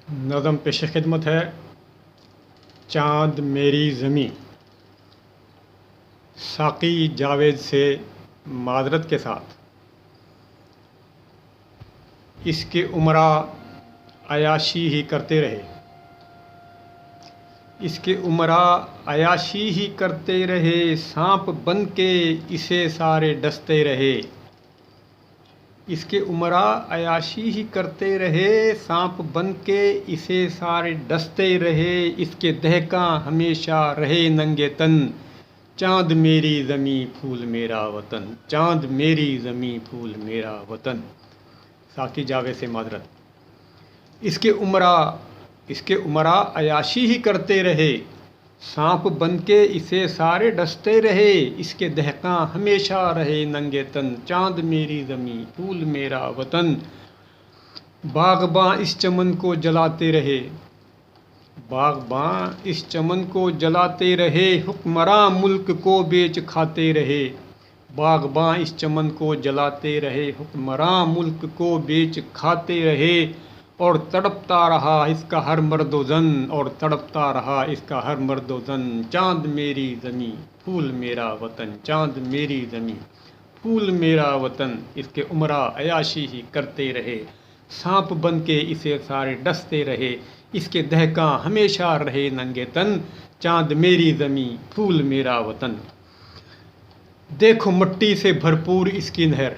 نظم پیش خدمت ہے چاند میری زمیں ساقی جاوید سے معذرت کے ساتھ۔ اس کے عمراء عیاشی ہی کرتے رہے، اس کے عمراء عیاشی ہی کرتے رہے، سانپ بن کے اسے سارے ڈستے رہے۔ اس کے عمراء عیاشی ہی کرتے رہے، سانپ بن کے اسے سارے ڈستے رہے۔ اس کے دہقاں ہمیشہ رہے ننگے تن، چاند میری زمیں پھول میرا وطن، چاند میری زمیں پھول میرا وطن۔ ساقی جاوید سے معذرت۔ اس کے عمراء عیاشی ہی کرتے رہے، سانپ بن کے اسے سارے ڈستے رہے۔ اس کے دہقاں ہمیشہ رہے ننگے تن، چاند میری زمیں پھول میرا وطن۔ باغباں اس چمن کو جلاتے رہے، باغباں اس چمن کو جلاتے رہے، حکمراں ملک کو بیچ کھاتے رہے۔ باغباں اس چمن کو جلاتے رہے، حکمراں ملک کو بیچ کھاتے رہے۔ اور تڑپتا رہا اس کا ہر مرد و زن، اور تڑپتا رہا اس کا ہر مرد و زن، چاند میری زمیں پھول میرا وطن، چاند میری زمیں پھول میرا وطن۔ اس کے عمراء عیاشی ہی کرتے رہے، سانپ بن کے اسے سارے ڈستے رہے۔ اس کے دہقاں ہمیشہ رہے ننگے تن، چاند میری زمیں پھول میرا وطن۔ دیکھو مٹی سے بھرپور اس کی نہر،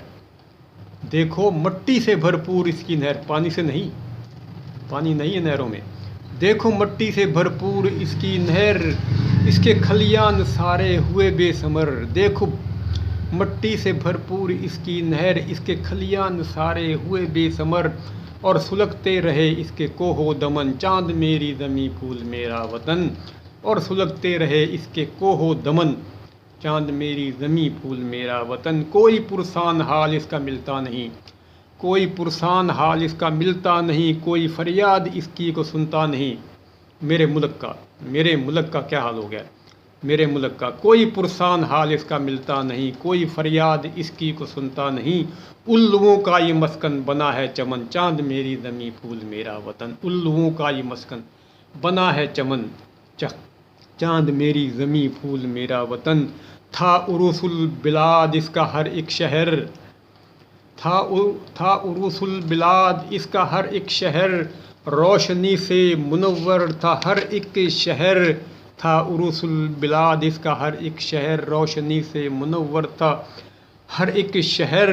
دیکھو مٹی سے بھرپور اس کی نہر، پانی سے نہیں، پانی نہیں ہے نہروں میں۔ دیکھو مٹی سے بھرپور اس کی نہر، اس کے کھلیان سارے ہوئے بے ثمر۔ دیکھو مٹی سے بھرپور اس کی نہر، اس کے کھلیان سارے ہوئے بے ثمر۔ اور سلگتے رہے اس کے کوہ و دمن، چاند میری زمیں پھول میرا وطن۔ اور سلگتے رہے اس کے کوہ و دمن، چاند میری زمیں پھول میرا وطن۔ کوئی پرسان حال اس کا ملتا نہیں، کوئی پرسان حال اس کا ملتا نہیں، کوئی فریاد اس کی کو سنتا نہیں۔ میرے ملک کا کیا حال ہو گیا، میرے ملک کا کوئی پرسان حال اس کا ملتا نہیں، کوئی فریاد اس کی کو سنتا نہیں۔ الوؤں کا یہ مسکن بنا ہے چمن، چاند میری زمیں پھول میرا وطن۔ الوؤں کا یہ مسکن بنا ہے چمن، چاند میری زمیں پھول میرا وطن۔ تھا عروس البلاد اس کا ہر ایک شہر، تھا عروس البلاد اس کا ہر ایک شہر، روشنی سے منور تھا ہر ایک شہر۔ تھا عروس البلاد اس کا ہر ایک شہر، روشنی سے منور تھا ہر ایک شہر۔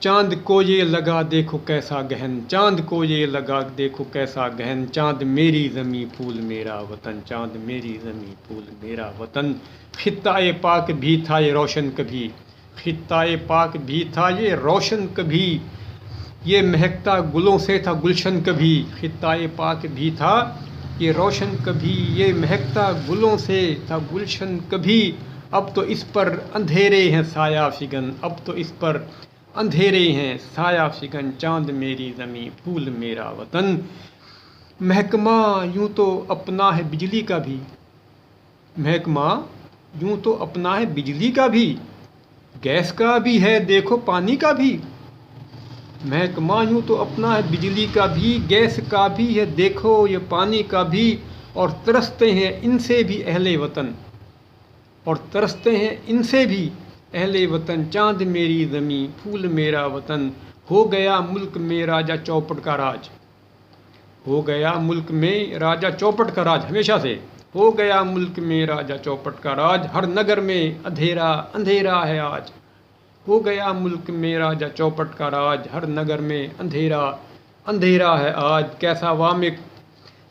چاند کو یہ لگا دیکھو کیسا گہن، چاند کو یہ لگا دیکھو کیسا گہن، چاند میری زمیں پھول میرا وطن، چاند میری زمیں پھول میرا وطن۔ خطۂ پاک بھی تھا یہ روشن کبھی، خطۂ پاک بھی تھا یہ روشن کبھی، یہ مہکتا گلوں سے تھا گلشن کبھی۔ خطۂ پاک بھی تھا یہ روشن کبھی، یہ مہکتا گلوں سے تھا گلشن کبھی۔ اب تو اس پر اندھیرے ہیں سایہ فگن، اب تو اس پر اندھیرے ہیں سایہ فگن، چاند میری زمیں پھول میرا وطن۔ محکمہ یوں تو اپنا ہے بجلی کا بھی، محکمہ یوں تو اپنا ہے بجلی کا بھی، گیس کا بھی ہے دیکھو پانی کا بھی۔ محکمہ یوں تو اپنا ہے بجلی کا بھی، گیس کا بھی ہے دیکھو یہ پانی کا بھی۔ اور ترستے ہیں ان سے بھی اہل وطن، اور ترستے ہیں ان سے بھی اہل وطن، چاند میری زمیں پھول میرا وطن۔ ہو گیا ملک میں راجہ چوپٹ کا راج، ہو گیا ملک میں راجہ چوپٹ کا راج، ہمیشہ سے ہو گیا ملک میں راجہ چوپٹ کا راج، ہر نگر میں اندھیرا اندھیرا ہے آج۔ ہو گیا ملک میں راجہ چوپٹ کا راج، ہر نگر میں اندھیرا اندھیرا ہے آج۔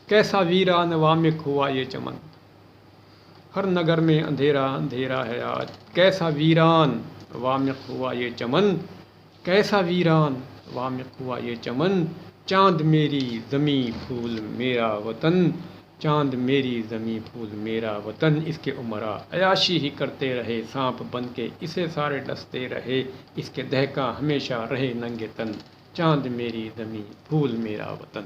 کیسا ویران وامق ہوا یہ چمن، ہر نگر میں اندھیرا اندھیرا ہے آج۔ کیسا ویران وامق ہوا یہ چمن، کیسا ویران وامق ہوا یہ چمن، چاند میری زمیں پھول میرا وطن، چاند میری زمیں پھول میرا وطن۔ اس کے عمراء عیاشی ہی کرتے رہے، سانپ بن کے اسے سارے ڈستے رہے۔ اس کے دہقاں ہمیشہ رہے ننگے تن، چاند میری زمیں پھول میرا وطن۔